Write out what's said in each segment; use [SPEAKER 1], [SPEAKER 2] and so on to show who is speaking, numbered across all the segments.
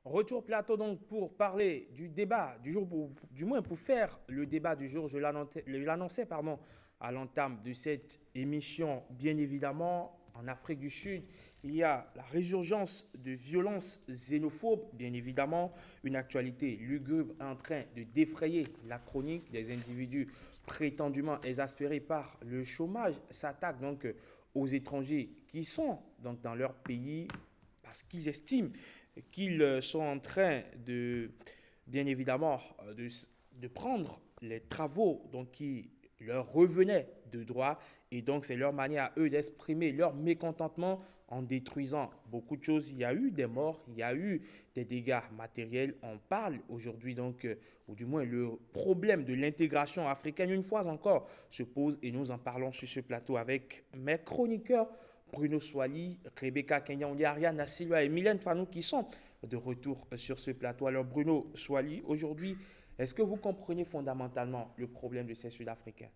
[SPEAKER 1] Retour plateau donc pour parler du débat du jour, du moins pour faire le débat du jour, je l'annonçais pardon, à l'entame de cette émission. Bien évidemment, en Afrique du Sud, il y a la résurgence de violences xénophobes, bien évidemment, une actualité lugubre en train de défrayer la chronique des individus prétendument exaspérés par le chômage s'attaquent donc aux étrangers qui sont donc dans leur pays parce qu'ils estiment qu'ils sont en train de, bien évidemment, de prendre les travaux donc, qui leur revenaient de droit. Et donc, c'est leur manière à eux d'exprimer leur mécontentement en détruisant beaucoup de choses. Il y a eu des morts, il y a eu des dégâts matériels. On parle aujourd'hui donc, ou du moins le problème de l'intégration africaine, une fois encore, se pose et nous en parlons sur ce plateau avec mes chroniqueurs Bruno Swali, Rebecca Kenyan, Ariane Silva et Mylène Fanou qui sont de retour sur ce plateau. Alors Bruno Swali, aujourd'hui, est-ce que vous comprenez fondamentalement le problème de ces Sud-Africains?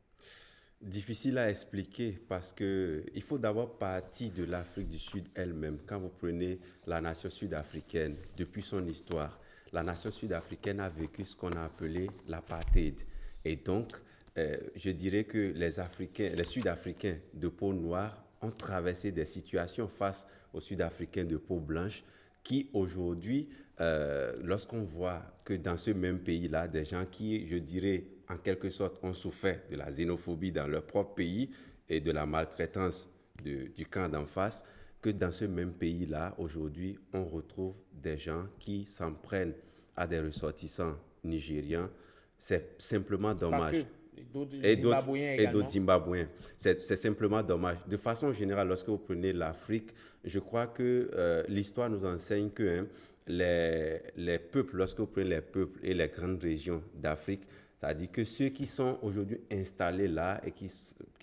[SPEAKER 2] Difficile à expliquer parce que il faut d'abord partir de l'Afrique du Sud elle-même. Quand vous prenez la nation sud-africaine, depuis son histoire, la nation sud-africaine a vécu ce qu'on a appelé l'apartheid. Et donc, je dirais que les Africains, les Sud-Africains de peau noire ont traversé des situations face aux Sud-Africains de peau blanche qui aujourd'hui, lorsqu'on voit que dans ce même pays-là, des gens qui, je dirais, en quelque sorte, ont souffert de la xénophobie dans leur propre pays et de la maltraitance du camp d'en face, que dans ce même pays-là, aujourd'hui, on retrouve des gens qui s'en prennent à des ressortissants nigérians. C'est simplement
[SPEAKER 1] Pas que,
[SPEAKER 2] dommage.
[SPEAKER 1] d'autres
[SPEAKER 2] Et d'autres
[SPEAKER 1] Zimbabwéens
[SPEAKER 2] et d'autres
[SPEAKER 1] également.
[SPEAKER 2] Zimbabwéens. C'est simplement dommage. De façon générale, lorsque vous prenez l'Afrique, je crois que l'histoire nous enseigne que les peuples, lorsque vous prenez les peuples et les grandes régions d'Afrique, c'est-à-dire que ceux qui sont aujourd'hui installés là et qui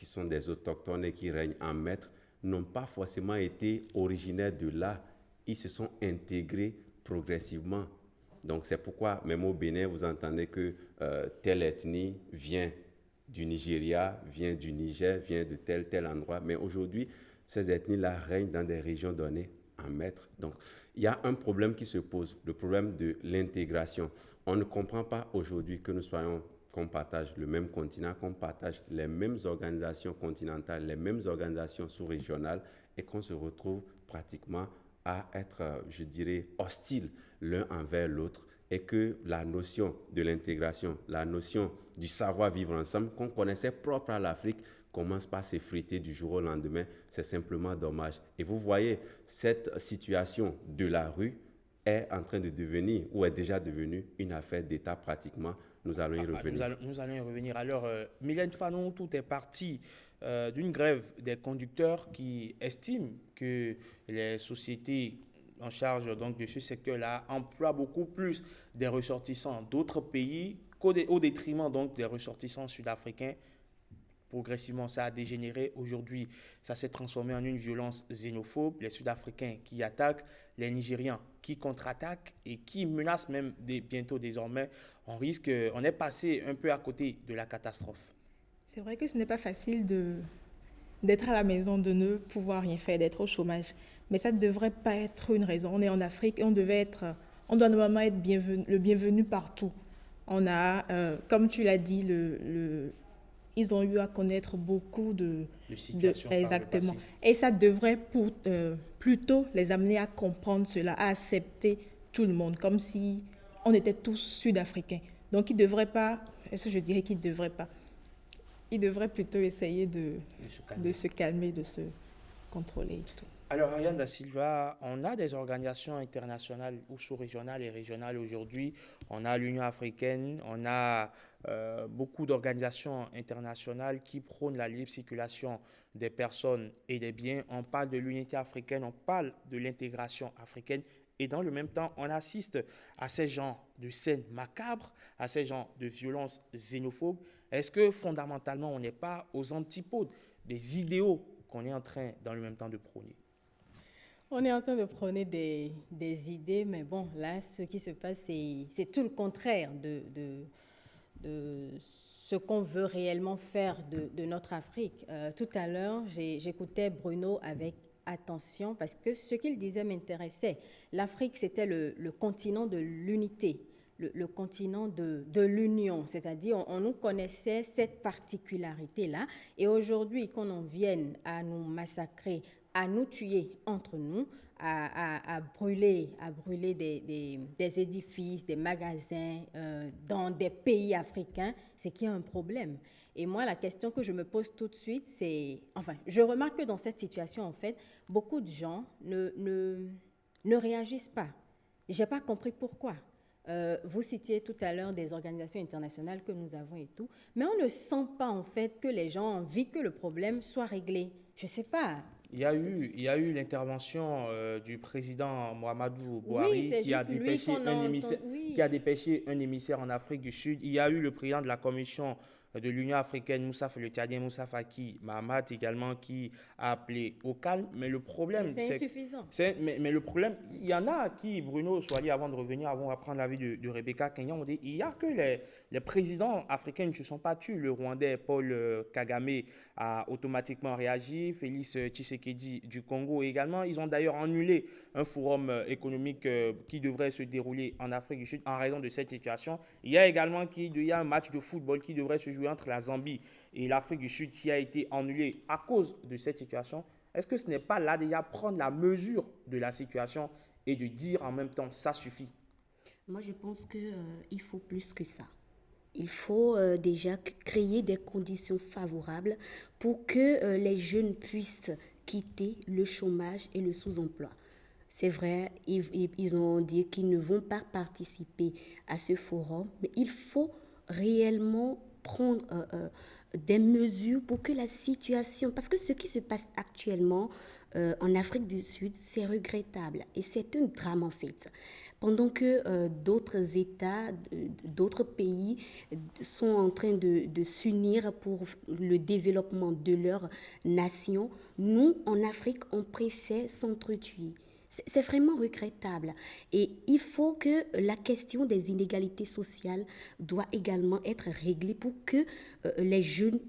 [SPEAKER 2] sont des autochtones et qui règnent en maître, n'ont pas forcément été originaires de là. Ils se sont intégrés progressivement. Donc c'est pourquoi, même au Bénin, vous entendez que telle ethnie vient du Nigeria, vient du Niger, vient de tel endroit. Mais aujourd'hui, ces ethnies-là règnent dans des régions données en maître. Donc il y a un problème qui se pose, le problème de l'intégration. On ne comprend pas aujourd'hui que nous soyons, qu'on partage le même continent, qu'on partage les mêmes organisations continentales, les mêmes organisations sous-régionales et qu'on se retrouve pratiquement à être, je dirais, hostile l'un envers l'autre et que la notion de l'intégration, la notion du savoir-vivre ensemble qu'on connaissait propre à l'Afrique commence par s'effriter du jour au lendemain. C'est simplement dommage. Et vous voyez, cette situation de la rue est en train de devenir, ou est déjà devenue, une affaire d'État pratiquement. Nous allons y
[SPEAKER 1] Nous
[SPEAKER 2] revenir.
[SPEAKER 1] allons, nous allons y revenir. Alors, Mylène Fanon, tout est parti d'une grève des conducteurs qui estiment que les sociétés en charge donc, de ce secteur-là emploient beaucoup plus des ressortissants d'autres pays au détriment donc, des ressortissants sud-africains. Progressivement, ça a dégénéré. Aujourd'hui, ça s'est transformé en une violence xénophobe. Les Sud-Africains qui attaquent, les Nigérians qui contre-attaquent et qui menacent même bientôt désormais. On est passé un peu à côté de la catastrophe.
[SPEAKER 3] C'est vrai que ce n'est pas facile d'être à la maison, de ne pouvoir rien faire, d'être au chômage. Mais ça ne devrait pas être une raison. On est en Afrique et on doit normalement être le bienvenu partout. On a, comme tu l'as dit, ils ont eu à connaître beaucoup
[SPEAKER 1] De situation par le
[SPEAKER 3] exactement.
[SPEAKER 1] passé.
[SPEAKER 3] Et ça devrait plutôt les amener à comprendre cela, à accepter tout le monde, comme si on était tous sud-africains. Donc, ils ne devraient pas, est-ce que je dirais qu'ils ne devraient pas, ils devraient plutôt essayer
[SPEAKER 1] De se
[SPEAKER 3] de
[SPEAKER 1] calmer.
[SPEAKER 3] se calmer, de se contrôler et tout.
[SPEAKER 1] Alors, Ariane Da Silva, on a des organisations internationales ou sous-régionales et régionales aujourd'hui. On a l'Union africaine, on a beaucoup d'organisations internationales qui prônent la libre circulation des personnes et des biens. On parle de l'unité africaine, on parle de l'intégration africaine. Et dans le même temps, on assiste à ces genres de scènes macabres, à ces genres de violences xénophobes. Est-ce que fondamentalement, on n'est pas aux antipodes des idéaux qu'on est en train, dans le même temps, de prôner?
[SPEAKER 4] On est en train de prôner des idées, mais bon, là, ce qui se passe, c'est tout le contraire de ce qu'on veut réellement faire de notre Afrique. Tout à l'heure, j'écoutais Bruno attention parce que ce qu'il disait m'intéressait. L'Afrique, c'était le continent de l'unité, le continent de l'union, c'est-à-dire on nous connaissait cette particularité-là. Et aujourd'hui, qu'on en vienne à nous massacrer, à nous tuer entre nous, à brûler des édifices, des magasins dans des pays africains, c'est qu'il y a un problème. Et moi, la question que je me pose tout de suite, c'est... Enfin, je remarque que dans cette situation, en fait, beaucoup de gens ne réagissent pas. Je n'ai pas compris pourquoi. Vous citiez tout à l'heure des organisations internationales que nous avons et tout, mais on ne sent pas, en fait, que les gens ont envie que le problème soit réglé. Je ne sais pas.
[SPEAKER 1] Il y a eu l'intervention du président Muhammadu Buhari
[SPEAKER 4] Oui,
[SPEAKER 1] qui a dépêché
[SPEAKER 4] oui.
[SPEAKER 1] qui a dépêché un émissaire en Afrique du Sud. Il y a eu le président de la Commission de l'Union africaine, le Tchadien Moussa Faki Mahamat également, qui a appelé au calme. Mais le problème,
[SPEAKER 4] c'est insuffisant.
[SPEAKER 1] Mais le problème, il y en a qui, Bruno Soali, avant de revenir, avant de prendre l'avis de Rebecca Kenyan, on dit il n'y a que les présidents africains ne se sont pas tus. Le Rwandais Paul Kagame a automatiquement réagi, Félix Tshisekedi du Congo également. Ils ont d'ailleurs annulé un forum économique qui devrait se dérouler en Afrique du Sud en raison de cette situation. Il y a également un match de football qui devrait se jouer entre la Zambie et l'Afrique du Sud qui a été annulé à cause de cette situation. Est-ce que ce n'est pas là déjà prendre la mesure de la situation et de dire en même temps ça suffit?
[SPEAKER 5] Moi, je pense qu'il faut plus que ça. Il faut déjà créer des conditions favorables pour que les jeunes puissent quitter le chômage et le sous-emploi. C'est vrai, ils ont dit qu'ils ne vont pas participer à ce forum, mais il faut réellement prendre des mesures pour que la situation... Parce que ce qui se passe actuellement en Afrique du Sud, c'est regrettable et c'est un drame en fait. Pendant que d'autres États, d'autres pays sont en train de s'unir pour le développement de leur nation, nous, en Afrique, on préfère s'entretuer. C'est vraiment regrettable. Et il faut que la question des inégalités sociales doit également être réglée pour que les jeunes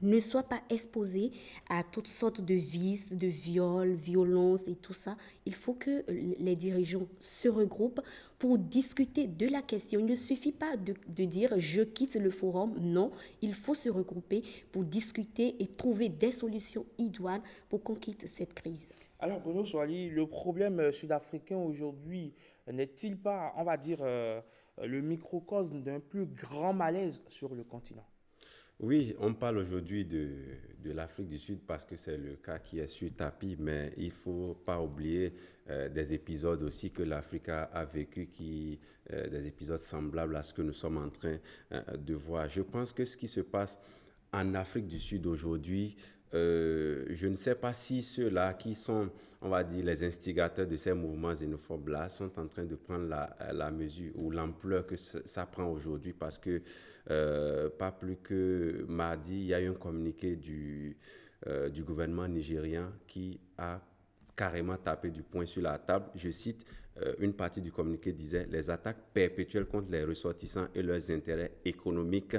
[SPEAKER 5] ne soient pas exposés à toutes sortes de vices, de viols, violences et tout ça. Il faut que les dirigeants se regroupent pour discuter de la question. Il ne suffit pas de dire « je quitte le forum ». Non, il faut se regrouper pour discuter et trouver des solutions idoines pour qu'on quitte cette crise.
[SPEAKER 1] Alors, Bruno Soali, le problème sud-africain aujourd'hui n'est-il pas, on va dire, le microcosme d'un plus grand malaise sur le continent?
[SPEAKER 2] Oui, on parle aujourd'hui de l'Afrique du Sud parce que c'est le cas qui est sur tapis, mais il ne faut pas oublier des épisodes aussi que l'Afrique a vécu, des épisodes semblables à ce que nous sommes en train de voir. Je pense que ce qui se passe en Afrique du Sud aujourd'hui, je ne sais pas si ceux-là qui sont, on va dire, les instigateurs de ces mouvements xénophobes-là sont en train de prendre la mesure ou l'ampleur que ça prend aujourd'hui parce que pas plus que mardi, il y a eu un communiqué du gouvernement nigérian qui a carrément tapé du poing sur la table. Je cite, une partie du communiqué disait « Les attaques perpétuelles contre les ressortissants et leurs intérêts économiques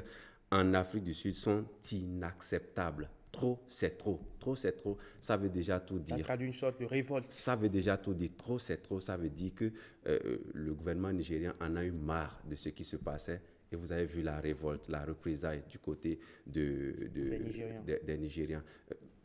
[SPEAKER 2] en Afrique du Sud sont inacceptables. Trop, c'est trop. Trop, c'est trop. Ça veut déjà tout dire. Ça
[SPEAKER 1] traduit une sorte de révolte.
[SPEAKER 2] Ça veut déjà tout dire. Trop, c'est trop. Ça veut dire que le gouvernement nigérien en a eu marre de ce qui se passait. Et vous avez vu la révolte, la représailles du côté des Nigériens.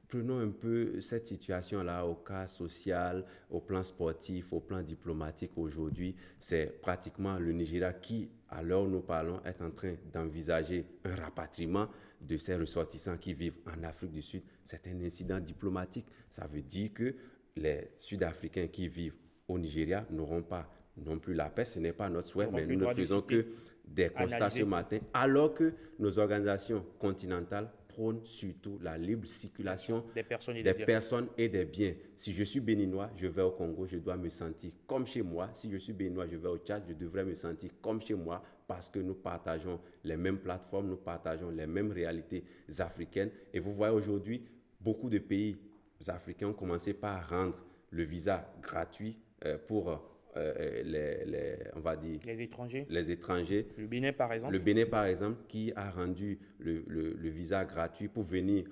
[SPEAKER 2] Prenons un peu cette situation-là au cas social, au plan sportif, au plan diplomatique aujourd'hui. C'est pratiquement le Nigeria qui, à l'heure où nous parlons, est en train d'envisager un rapatriement de ces ressortissants qui vivent en Afrique du Sud. C'est un incident diplomatique. Ça veut dire que les Sud-Africains qui vivent au Nigeria n'auront pas non plus la paix. Ce n'est pas notre souhait, mais nous ne faisons que des constats ce matin, alors que nos organisations continentales prônent surtout la libre circulation des personnes et des biens. Si je suis béninois, je vais au Congo, je dois me sentir comme chez moi. Si je suis béninois, je vais au Tchad, je devrais me sentir comme chez moi parce que nous partageons les mêmes plateformes, nous partageons les mêmes réalités africaines. Et vous voyez aujourd'hui, beaucoup de pays africains ont commencé par rendre le visa gratuit pour on va dire, les étrangers.
[SPEAKER 1] Le Bénin, par exemple.
[SPEAKER 2] Le Bénin, par exemple, qui a rendu le visa gratuit pour venir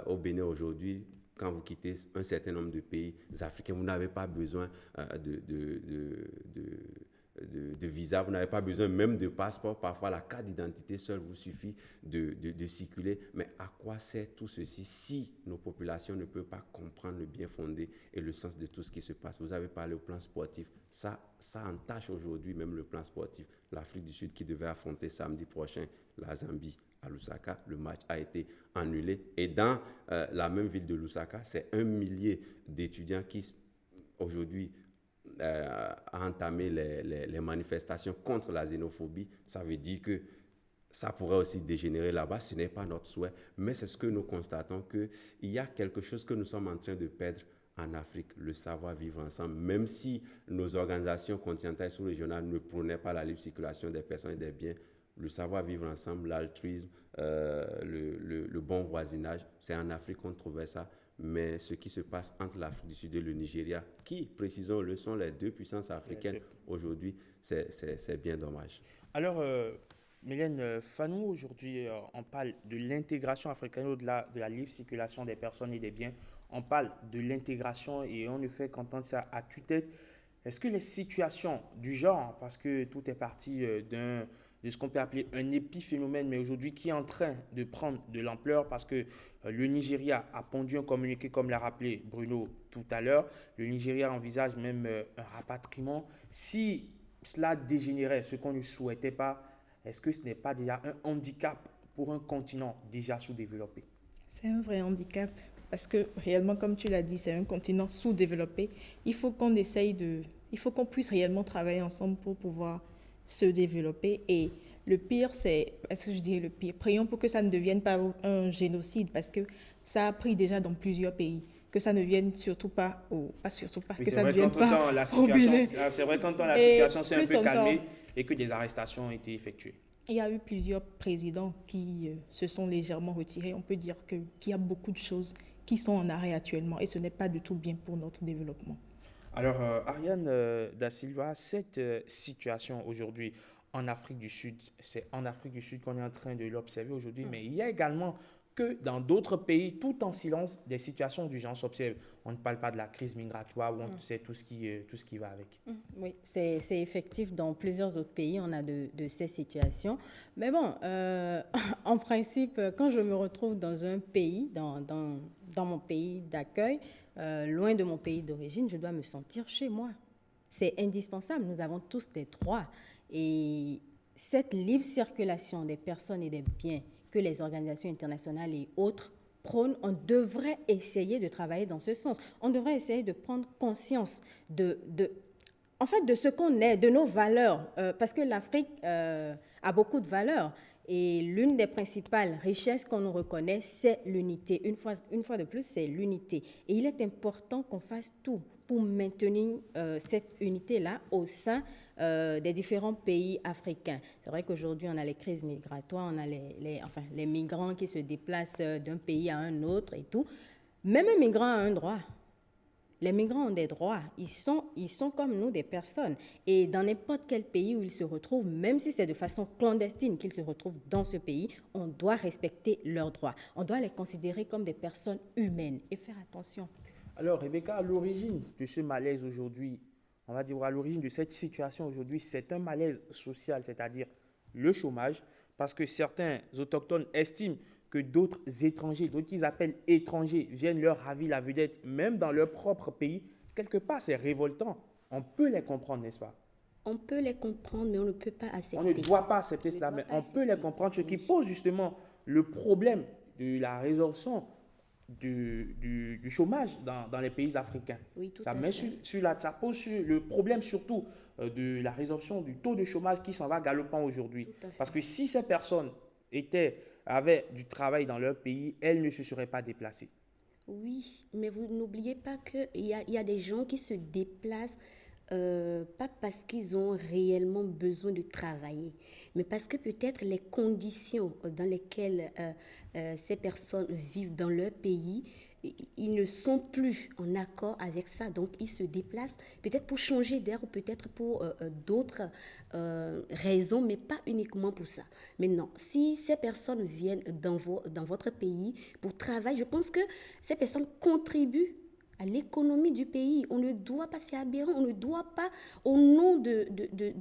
[SPEAKER 2] au Bénin aujourd'hui. quand vous quittez un certain nombre de pays africains, vous n'avez pas besoin de visa, vous n'avez pas besoin même de passeport. Parfois, la carte d'identité seule vous suffit de circuler. Mais à quoi sert tout ceci si nos populations ne peuvent pas comprendre le bien fondé et le sens de tout ce qui se passe? Vous avez parlé au plan sportif. Ça entache aujourd'hui même le plan sportif. L'Afrique du Sud qui devait affronter samedi prochain la Zambie à Lusaka, le match a été annulé. Et dans la même ville de Lusaka, c'est 1 millier d'étudiants qui aujourd'hui a entamé les manifestations contre la xénophobie. Ça veut dire que ça pourrait aussi dégénérer là-bas. Ce n'est pas notre souhait, mais c'est ce que nous constatons, qu'il y a quelque chose que nous sommes en train de perdre en Afrique, le savoir-vivre ensemble. Même si nos organisations continentales et sous-régionales ne prônaient pas la libre circulation des personnes et des biens, le savoir-vivre ensemble, l'altruisme, le bon voisinage, c'est en Afrique qu'on trouvait ça. Mais ce qui se passe entre l'Afrique du Sud et le Nigeria, qui, précisons-le, sont les deux puissances africaines aujourd'hui, c'est bien dommage.
[SPEAKER 1] Alors, Mylène Fanou, aujourd'hui, on parle de l'intégration africaine au-delà de la libre circulation des personnes et des biens. On parle de l'intégration et on ne fait qu'entendre ça à tue-tête. Est-ce que les situations du genre, parce que tout est parti de ce qu'on peut appeler un épiphénomène, mais aujourd'hui qui est en train de prendre de l'ampleur parce que le Nigeria a pondu un communiqué, comme l'a rappelé Bruno tout à l'heure. Le Nigeria envisage même un rapatriement. Si cela dégénérait, ce qu'on ne souhaitait pas, est-ce que ce n'est pas déjà un handicap pour un continent déjà sous-développé?
[SPEAKER 3] C'est un vrai handicap parce que réellement, comme tu l'as dit, c'est un continent sous-développé. Il faut qu'on puisse réellement travailler ensemble pour pouvoir se développer. Et le pire, est-ce que je dirais le pire? Prions pour que ça ne devienne pas un génocide parce que ça a pris déjà dans plusieurs pays. Que ça ne vienne surtout pas que ça ne vienne pas au Bénin.
[SPEAKER 1] C'est vrai quand la situation s'est un peu calmée et que des arrestations ont été effectuées.
[SPEAKER 3] Il y a eu plusieurs présidents qui se sont légèrement retirés. On peut dire qu'il y a beaucoup de choses qui sont en arrêt actuellement et ce n'est pas du tout bien pour notre développement.
[SPEAKER 1] Alors, Ariane Da Silva, cette situation aujourd'hui en Afrique du Sud, c'est en Afrique du Sud qu'on est en train de l'observer aujourd'hui, mais il y a également que dans d'autres pays, tout en silence, des situations du genre s'observent. On ne parle pas de la crise migratoire, où on sait tout ce qui va avec.
[SPEAKER 4] Oui, c'est effectif. Dans plusieurs autres pays, on a de ces situations. Mais bon, en principe, quand je me retrouve dans un pays, dans mon pays d'accueil, loin de mon pays d'origine, je dois me sentir chez moi. C'est indispensable. Nous avons tous des droits. Et cette libre circulation des personnes et des biens que les organisations internationales et autres prônent, on devrait essayer de travailler dans ce sens. On devrait essayer de prendre conscience de ce qu'on est, de nos valeurs, parce que l'Afrique a beaucoup de valeurs. Et l'une des principales richesses qu'on nous reconnaît, c'est l'unité. Une fois de plus, c'est l'unité. Et il est important qu'on fasse tout pour maintenir cette unité-là au sein des différents pays africains. C'est vrai qu'aujourd'hui, on a les crises migratoires, on a les migrants qui se déplacent d'un pays à un autre et tout. Même un migrant a un droit. Les migrants ont des droits. Ils sont comme nous, des personnes. Et dans n'importe quel pays où ils se retrouvent, même si c'est de façon clandestine qu'ils se retrouvent dans ce pays, on doit respecter leurs droits. On doit les considérer comme des personnes humaines et faire attention.
[SPEAKER 1] Alors, Rebecca, à l'origine de ce malaise aujourd'hui, on va dire à l'origine de cette situation aujourd'hui, c'est un malaise social, c'est-à-dire le chômage, parce que certains autochtones estiment que d'autres étrangers, d'autres qu'ils appellent étrangers, viennent leur ravir la vedette, même dans leur propre pays. Quelque part, c'est révoltant. On peut les comprendre, n'est-ce pas?
[SPEAKER 5] On peut les comprendre, mais on ne peut pas accepter.
[SPEAKER 1] On ne doit pas accepter cela, mais on peut les comprendre, ce qui pose justement le problème de la résorption du chômage dans les pays africains.
[SPEAKER 5] Oui, tout
[SPEAKER 1] ça
[SPEAKER 5] à
[SPEAKER 1] met
[SPEAKER 5] fait.
[SPEAKER 1] ça pose sur le problème surtout de la résorption du taux de chômage qui s'en va galopant aujourd'hui. Parce que si ces personnes avaient du travail dans leur pays, elles ne se seraient pas déplacées.
[SPEAKER 5] Oui, mais vous n'oubliez pas qu'il y a des gens qui se déplacent pas parce qu'ils ont réellement besoin de travailler, mais parce que peut-être les conditions dans lesquelles ces personnes vivent dans leur pays ils ne sont plus en accord avec ça. Donc, ils se déplacent peut-être pour changer d'air ou peut-être pour d'autres raisons, mais pas uniquement pour ça. Maintenant, si ces personnes viennent dans votre pays pour travailler, je pense que ces personnes contribuent à l'économie du pays. On ne doit pas, c'est aberrant, on ne doit pas, au nom de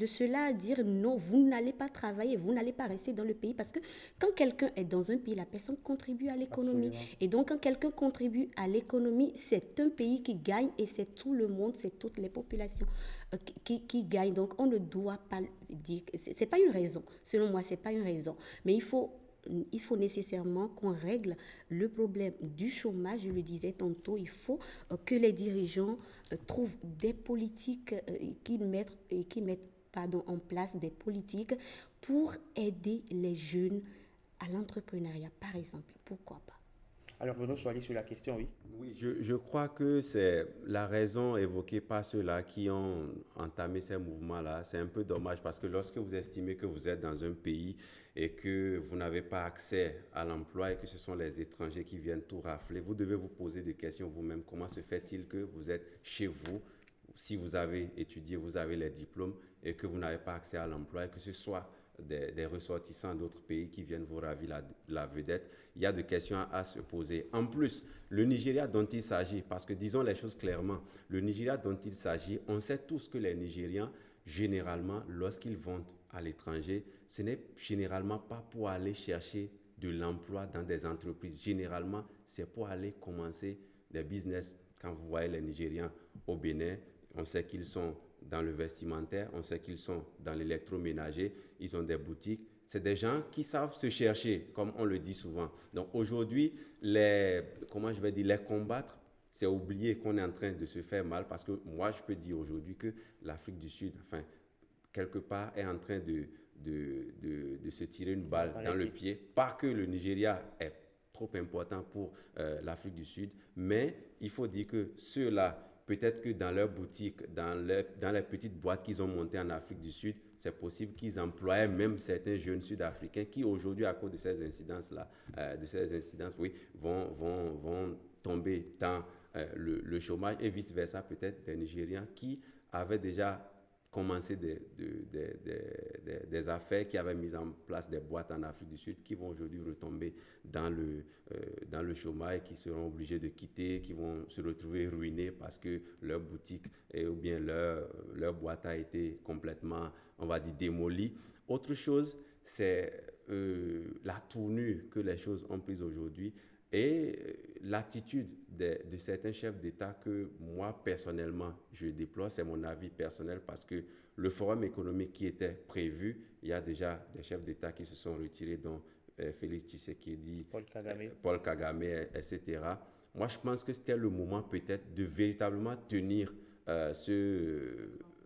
[SPEAKER 5] cela, dire non, vous n'allez pas travailler, vous n'allez pas rester dans le pays. Parce que quand quelqu'un est dans un pays, la personne contribue à l'économie. Absolument. Et donc, quand quelqu'un contribue à l'économie, c'est un pays qui gagne et c'est tout le monde, c'est toutes les populations qui gagnent. Donc, on ne doit pas dire, c'est pas une raison. Selon moi, c'est pas une raison. Mais il faut nécessairement qu'on règle le problème du chômage. Je le disais tantôt, il faut que les dirigeants trouvent des politiques qui mettent en place des politiques pour aider les jeunes à l'entrepreneuriat, par exemple. Pourquoi pas?
[SPEAKER 1] Alors, Bruno Soali, sur la question, oui.
[SPEAKER 2] Oui, je crois que c'est la raison évoquée par ceux-là qui ont entamé ces mouvements-là. C'est un peu dommage parce que lorsque vous estimez que vous êtes dans un pays et que vous n'avez pas accès à l'emploi et que ce sont les étrangers qui viennent tout rafler, vous devez vous poser des questions vous-même. Comment se fait-il que vous êtes chez vous, si vous avez étudié, vous avez les diplômes et que vous n'avez pas accès à l'emploi et que ce soit des ressortissants d'autres pays qui viennent vous ravir la vedette? Il y a des questions à se poser. En plus, le Nigeria dont il s'agit, parce que disons les choses clairement, le Nigeria dont il s'agit, on sait tous que les Nigérians, généralement, lorsqu'ils vont à l'étranger, ce n'est généralement pas pour aller chercher de l'emploi dans des entreprises. Généralement, c'est pour aller commencer des business. Quand vous voyez les Nigérians au Bénin, on sait qu'ils sont dans le vestimentaire, on sait qu'ils sont dans l'électroménager, ils ont des boutiques. C'est des gens qui savent se chercher, comme on le dit souvent. Donc aujourd'hui, les combattre, c'est oublier qu'on est en train de se faire mal, parce que moi, je peux dire aujourd'hui que l'Afrique du Sud, enfin, quelque part, est en train de se tirer une balle dans le pied. Pas que le Nigeria est trop important pour l'Afrique du Sud, mais il faut dire que ceux-là, peut-être que dans leur boutique, dans les petites boîtes qu'ils ont montées en Afrique du Sud, c'est possible qu'ils employaient même certains jeunes Sud-Africains qui aujourd'hui, à cause de ces incidences-là, vont tomber dans le chômage et vice-versa, peut-être des Nigérians qui avaient déjà commencé des affaires, qui avaient mis en place des boîtes en Afrique du Sud, qui vont aujourd'hui retomber dans le chômage, qui seront obligés de quitter, qui vont se retrouver ruinés parce que leur boutique ou bien leur boîte a été complètement, on va dire, démolie. Autre chose, c'est la tournure que les choses ont prise aujourd'hui et l'attitude de certains chefs d'État que moi, personnellement, je déplore. C'est mon avis personnel parce que le forum économique qui était prévu, il y a déjà des chefs d'État qui se sont retirés, dont Félix Tshisekedi, Paul Kagame, etc. Moi, je pense que c'était le moment peut-être de véritablement tenir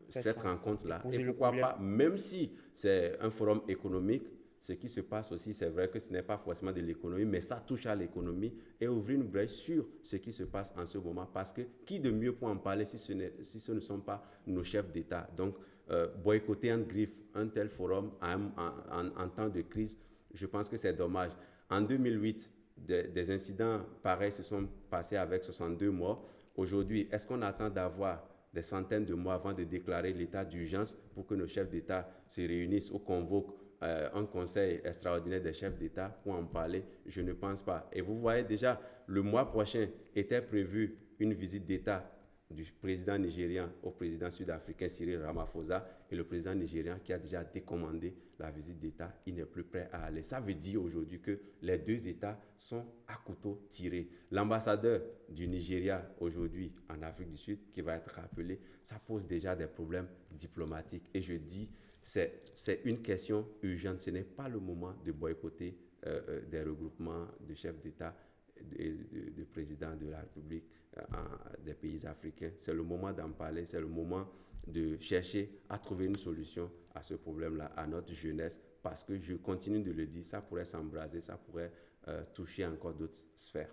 [SPEAKER 2] cette rencontre-là. Et pourquoi pas, même si c'est un forum économique, ce qui se passe aussi, c'est vrai que ce n'est pas forcément de l'économie, mais ça touche à l'économie et ouvrir une brèche sur ce qui se passe en ce moment. Parce que qui de mieux pour en parler si ce ne sont pas nos chefs d'État? Donc, boycotter en griffe un tel forum en temps de crise, je pense que c'est dommage. En 2008, des incidents pareils se sont passés avec 62 morts. Aujourd'hui, est-ce qu'on attend d'avoir des centaines de mois avant de déclarer l'état d'urgence pour que nos chefs d'État se réunissent ou convoquent un conseil extraordinaire des chefs d'État pour en parler? Je ne pense pas. Et vous voyez déjà, le mois prochain était prévu une visite d'État du président nigérian au président sud-africain Cyril Ramaphosa, et le président nigérian qui a déjà décommandé la visite d'État, il n'est plus prêt à aller. Ça veut dire aujourd'hui que les deux États sont à couteau tiré. L'ambassadeur du Nigeria aujourd'hui en Afrique du Sud qui va être rappelé, ça pose déjà des problèmes diplomatiques. Et je dis, c'est une question urgente. Ce n'est pas le moment de boycotter des regroupements de chefs d'État, de présidents de la République des pays africains. C'est le moment d'en parler, c'est le moment de chercher à trouver une solution à ce problème-là, à notre jeunesse, parce que je continue de le dire, ça pourrait s'embraser, ça pourrait toucher encore d'autres sphères.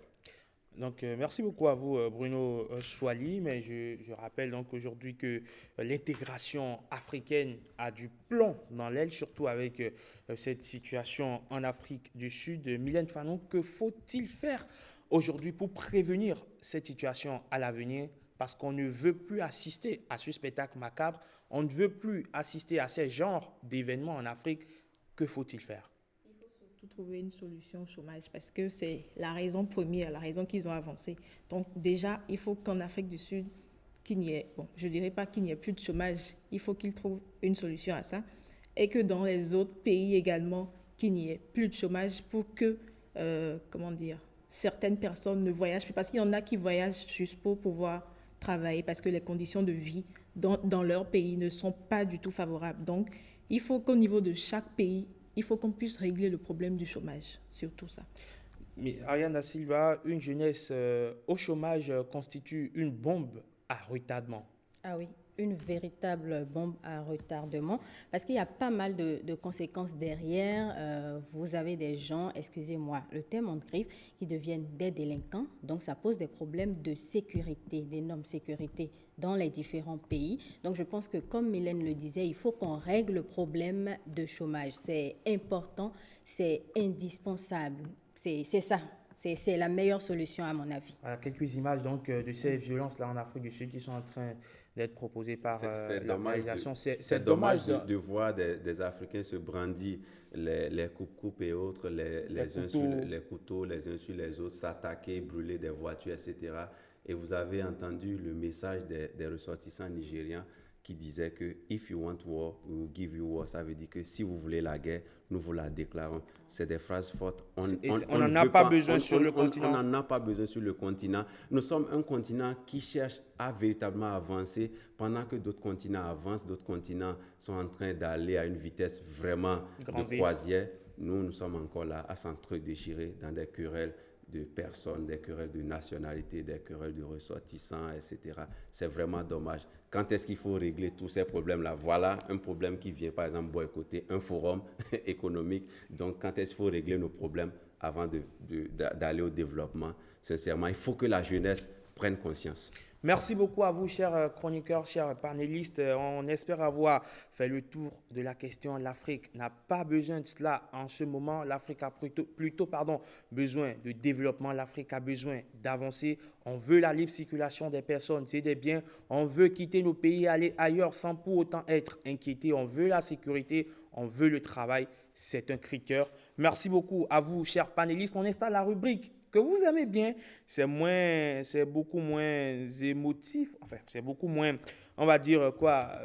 [SPEAKER 1] Donc, merci beaucoup à vous, Bruno Soali. Mais je rappelle donc aujourd'hui que l'intégration africaine a du plomb dans l'aile, surtout avec cette situation en Afrique du Sud. Mylène Fanon, que faut-il faire aujourd'hui pour prévenir cette situation à l'avenir, parce qu'on ne veut plus assister à ce spectacle macabre, on ne veut plus assister à ce genre d'événements en Afrique. Que faut-il faire?
[SPEAKER 3] Surtout trouver une solution au chômage parce que c'est la raison première, la raison qu'ils ont avancée. Donc déjà, il faut qu'en Afrique du Sud, qu'il n'y ait, bon, je ne dirais pas qu'il n'y ait plus de chômage, il faut qu'ils trouvent une solution à ça et que dans les autres pays également, qu'il n'y ait plus de chômage pour que, certaines personnes ne voyagent plus. Parce qu'il y en a qui voyagent juste pour pouvoir travailler parce que les conditions de vie dans leur pays ne sont pas du tout favorables. Donc, il faut qu'au niveau de chaque pays, il faut qu'on puisse régler le problème du chômage, surtout ça.
[SPEAKER 1] Mais Ariane Da Silva, une jeunesse au chômage constitue une bombe à retardement.
[SPEAKER 4] Ah oui, une véritable bombe à retardement parce qu'il y a pas mal de conséquences derrière. Vous avez des gens, excusez-moi, le terme en griffe, qui deviennent des délinquants. Donc, ça pose des problèmes de sécurité, d'énormes sécurité dans les différents pays. Donc, je pense que, comme Mylène le disait, il faut qu'on règle le problème de chômage. C'est important, c'est indispensable. C'est ça. C'est la meilleure solution à mon avis.
[SPEAKER 1] Voilà, quelques images donc de ces violences-là en Afrique du Sud qui sont en train d'être proposées par l'organisation.
[SPEAKER 2] C'est dommage de voir des Africains se brandir les coupes et autres, les couteaux les uns sur les autres, s'attaquer, brûler des voitures, etc. Et vous avez entendu le message des ressortissants nigérians qui disait que « If you want war, we will give you war ». Ça veut dire que si vous voulez la guerre, nous vous la déclarons. C'est des phrases fortes. On
[SPEAKER 1] n'en a pas besoin sur le continent.
[SPEAKER 2] On n'en a pas besoin sur le continent. Nous sommes un continent qui cherche à véritablement avancer pendant que d'autres continents avancent, d'autres continents sont en train d'aller à une vitesse vraiment de croisière. Nous sommes encore là à s'entre-déchirer dans des querelles de personnes, des querelles de nationalité, des querelles de ressortissants, etc. C'est vraiment dommage. Quand est-ce qu'il faut régler tous ces problèmes-là? Voilà un problème qui vient, par exemple, boycotter un forum économique. Donc, quand est-ce qu'il faut régler nos problèmes avant d'aller au développement? Sincèrement, il faut que la jeunesse prenne conscience.
[SPEAKER 1] Merci beaucoup à vous, chers chroniqueurs, chers panélistes. On espère avoir fait le tour de la question. L'Afrique n'a pas besoin de cela en ce moment. L'Afrique a plutôt besoin de développement. L'Afrique a besoin d'avancer. On veut la libre circulation des personnes et des biens. On veut quitter nos pays et aller ailleurs sans pour autant être inquiété. On veut la sécurité. On veut le travail. C'est un cri de cœur. Merci beaucoup à vous, chers panélistes. On installe la rubrique que vous aimez bien, c'est beaucoup moins émotif, enfin, c'est beaucoup moins, on va dire quoi,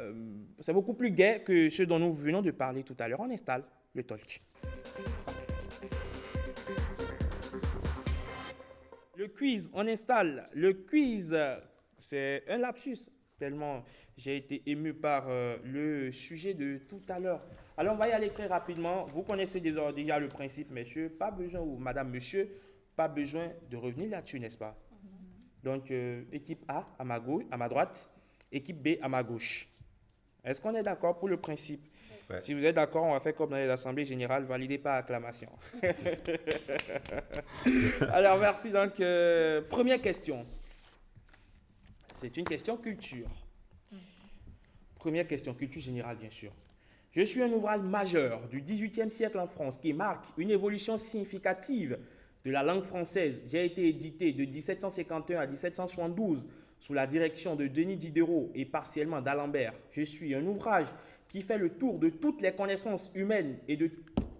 [SPEAKER 1] c'est beaucoup plus gai que ce dont nous venons de parler tout à l'heure. On installe le talk. Le quiz, on installe le quiz. C'est un lapsus, tellement j'ai été ému par le sujet de tout à l'heure. Alors, on va y aller très rapidement. Vous connaissez déjà le principe, messieurs, pas besoin, ou madame, monsieur, pas besoin de revenir là-dessus, n'est-ce pas? Donc, équipe A à ma droite, équipe B à ma gauche. Est-ce qu'on est d'accord pour le principe? Ouais. Si vous êtes d'accord, on va faire comme dans les assemblées générales, validé par acclamation. Alors, merci. Donc, première question. C'est une question culture. Première question, culture générale, bien sûr. Je suis un ouvrage majeur du XVIIIe siècle en France qui marque une évolution significative de la langue française. J'ai été édité de 1751 à 1772 sous la direction de Denis Diderot et partiellement d'Alembert. Je suis un ouvrage qui fait le tour de toutes les connaissances humaines et de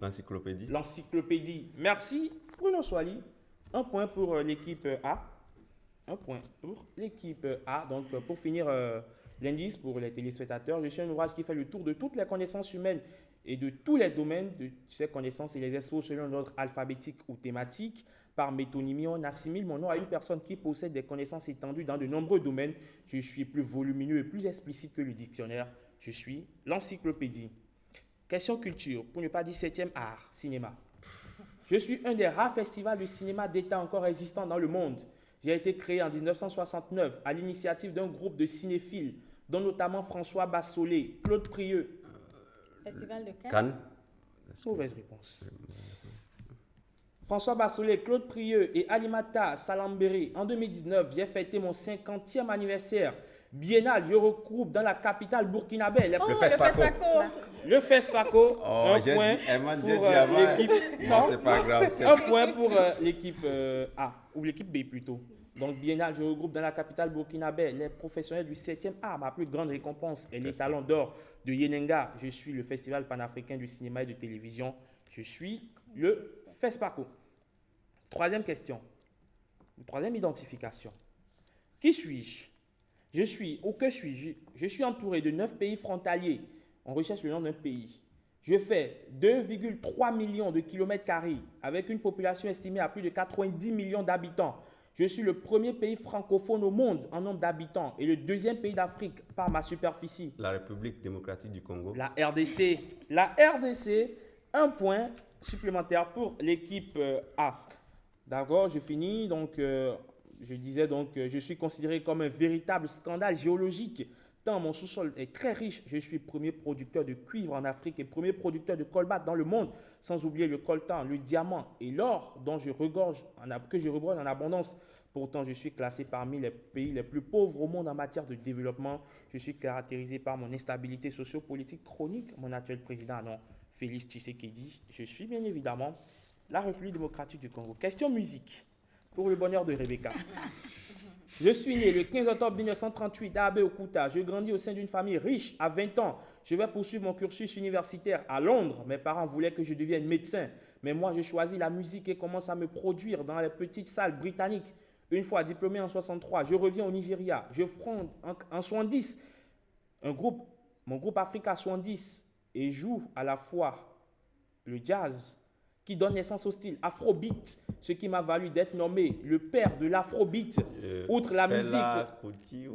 [SPEAKER 2] l'encyclopédie.
[SPEAKER 1] L'encyclopédie. Merci, Bruno Soili. Un point pour l'équipe A. Un point pour l'équipe A. Donc, pour finir l'indice pour les téléspectateurs, je suis un ouvrage qui fait le tour de toutes les connaissances humaines et de tous les domaines de ces connaissances et les expose selon l'ordre alphabétique ou thématique. Par métonymie, on assimile mon nom à une personne qui possède des connaissances étendues dans de nombreux domaines. Je suis plus volumineux et plus explicite que le dictionnaire. Je suis l'encyclopédie. Question culture, pour ne pas dire 7e art, cinéma. Je suis un des rares festivals de cinéma d'État encore existants dans le monde. J'ai été créé en 1969 à l'initiative d'un groupe de cinéphiles, dont notamment François Bassolé, Claude Prieux.
[SPEAKER 4] Festival de
[SPEAKER 2] Cannes.
[SPEAKER 1] Mauvaise réponse. François Bassolé, Claude Prieux et Alimata Salamberi. En 2019, j'ai fêté mon 50e anniversaire biennal. Je regroupe dans la capitale burkinabé.
[SPEAKER 2] Le FESPACO.
[SPEAKER 1] Le FESPACO.
[SPEAKER 2] Un point pour l'équipe. Non, c'est pas grave.
[SPEAKER 1] Un point pour l'équipe A. ou l'équipe B plutôt. Donc, biennale, je regroupe dans la capitale burkinabé les professionnels du 7e art. Ma plus grande récompense est les talents d'or de Yenenga. Je suis le Festival panafricain du cinéma et de télévision. Je suis le FESPACO. Troisième question. Troisième identification. Qui suis-je? Je suis, ou que suis-je? Je suis entouré de 9 pays frontaliers. On recherche le nom d'un pays. Je fais 2,3 millions de kilomètres carrés avec une population estimée à plus de 90 millions d'habitants. Je suis le premier pays francophone au monde en nombre d'habitants et le deuxième pays d'Afrique par ma superficie.
[SPEAKER 2] La République démocratique du Congo.
[SPEAKER 1] La RDC. La RDC, un point supplémentaire pour l'équipe A. D'accord, je finis. Donc, je disais donc, je suis considéré comme un véritable scandale géologique. Tant mon sous-sol est très riche, je suis premier producteur de cuivre en Afrique et premier producteur de colbate dans le monde, sans oublier le coltan, le diamant et l'or dont je regorge en abondance. Pourtant, je suis classé parmi les pays les plus pauvres au monde en matière de développement. Je suis caractérisé par mon instabilité sociopolitique chronique. Mon actuel président, non, Félix Tshisekedi. Je suis bien évidemment la République démocratique du Congo. Question musique, pour le bonheur de Rebecca. Je suis né le 15 octobre 1938 à Abeokuta. Je grandis au sein d'une famille riche. À 20 ans, je vais poursuivre mon cursus universitaire à Londres. Mes parents voulaient que je devienne médecin. Mais moi, je choisis la musique et commence à me produire dans les petites salles britanniques. Une fois diplômé en 63, je reviens au Nigeria. Je fonde en 70 mon groupe Africa 70 et joue à la fois le jazz qui donne naissance au style Afrobeat, ce qui m'a valu d'être nommé le père de l'Afrobeat. Outre la musique,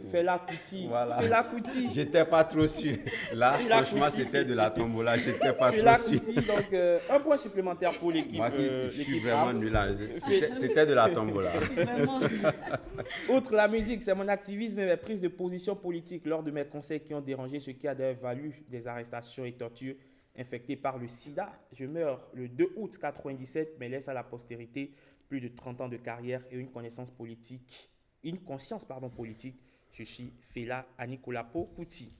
[SPEAKER 1] Fela Kuti.
[SPEAKER 2] Voilà.
[SPEAKER 1] Fela Kuti.
[SPEAKER 2] J'étais pas trop sûr. Là,
[SPEAKER 1] Fela
[SPEAKER 2] franchement,
[SPEAKER 1] Kuti.
[SPEAKER 2] c'était de la tombola. J'étais pas
[SPEAKER 1] Fela
[SPEAKER 2] trop sûr.
[SPEAKER 1] Kuti, donc un point supplémentaire pour l'équipe.
[SPEAKER 2] Moi, je suis
[SPEAKER 1] l'équipe
[SPEAKER 2] vraiment
[SPEAKER 1] A.
[SPEAKER 2] nul. C'était de la tombola.
[SPEAKER 1] Outre la musique, c'est mon activisme et mes prises de position politique lors de mes conseils qui ont dérangé, ce qui a d'ailleurs valu des arrestations et tortures. Infecté par le sida, je meurs le 2 août 1997, mais laisse à la postérité plus de 30 ans de carrière et une conscience politique. Je suis Fela Anikulapo Kuti.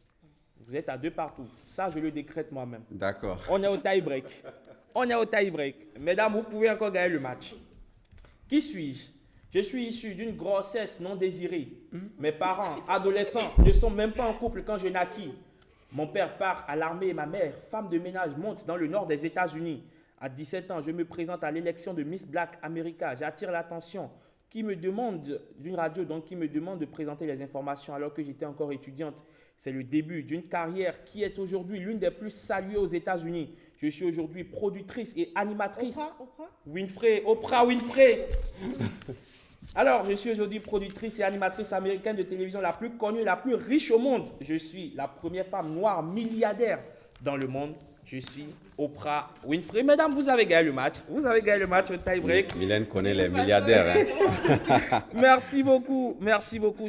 [SPEAKER 1] Vous êtes à 2 partout. Ça, je le décrète moi-même.
[SPEAKER 2] D'accord.
[SPEAKER 1] On est au tie-break. Mesdames, vous pouvez encore gagner le match. Qui suis-je? Je suis issu d'une grossesse non désirée. Mes parents, adolescents, ne sont même pas en couple quand je naquis. Mon père part à l'armée et ma mère, femme de ménage, monte dans le nord des États-Unis. À 17 ans, je me présente à l'élection de Miss Black America. J'attire l'attention d'une radio qui me demande de présenter les informations alors que j'étais encore étudiante. C'est le début d'une carrière qui est aujourd'hui l'une des plus saluées aux États-Unis. Je suis aujourd'hui productrice et animatrice. Oprah Winfrey. Alors, je suis aujourd'hui productrice et animatrice américaine de télévision la plus connue, la plus riche au monde. Je suis la première femme noire milliardaire dans le monde. Je suis Oprah Winfrey. Mesdames, vous avez gagné le match. Vous avez gagné le match au tie-break.
[SPEAKER 2] Mylène connaît les milliardaires. Hein.
[SPEAKER 1] Merci beaucoup,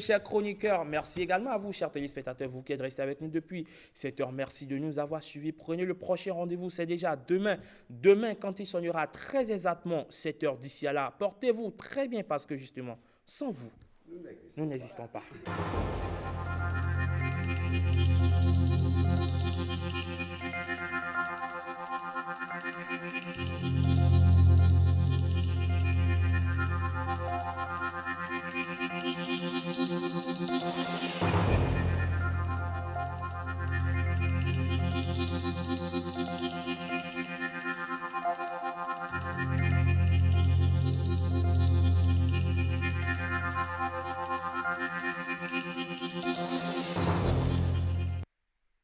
[SPEAKER 1] chers chroniqueurs. Merci également à vous, chers téléspectateurs, vous qui êtes restés avec nous depuis cette heure. Merci de nous avoir suivis. Prenez le prochain rendez-vous, c'est déjà demain. Demain, quand il sonnera très exactement 7 heures. D'ici à là, portez-vous très bien parce que justement, sans vous, nous n'existons pas.